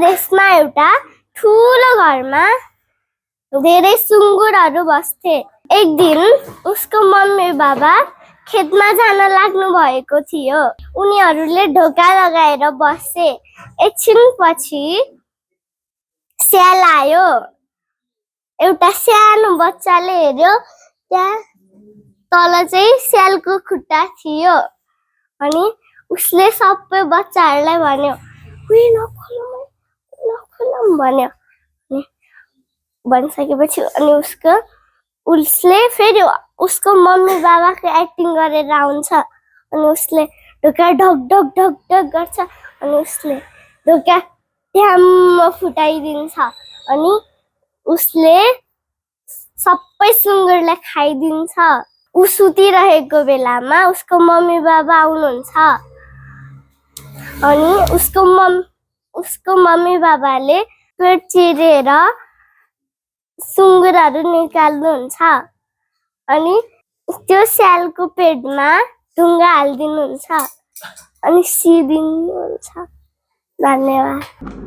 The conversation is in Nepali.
देशमा एउटा ठुलो घरमा धेरै सुँगुरहरू बस्थे। एक दिन उसको मम्मी बाबा खेतमा जान लाग्नु भएको थियो। उनीहरूले ढोका लगाएर बसे। एकछिनपछि स्याल आयो। एउटा सानो बच्चाले हेर्यो, त्यहाँ तल चाहिँ स्यालको खुट्टा थियो। अनि उसले सबै बच्चाहरूलाई भन्यो, नखोलौँ भन्यो। भनिसकेपछि अनि उसले फेरि उसको मम्मी बाबाको एक्टिङ गरेर आउँछ। अनि उसले ढोका ढक ढक ढक ढक गर्छ। अनि उसले ढोका ढ्याम्म फुटाइदिन्छ। अनि उसले सबै सुँगुरलाई खाइदिन्छ। ऊ सुतिरहेको बेलामा उसको मम्मी बाबा आउनुहुन्छ। अनि उसको मम्मी बाबाले पेट चिरेर सुँगुरहरू निकाल्नुहुन्छ। अनि त्यो स्यालको पेटमा ढुङ्गा हालिदिनुहुन्छ। अनि सिदिनुहुन्छ। धन्यवाद।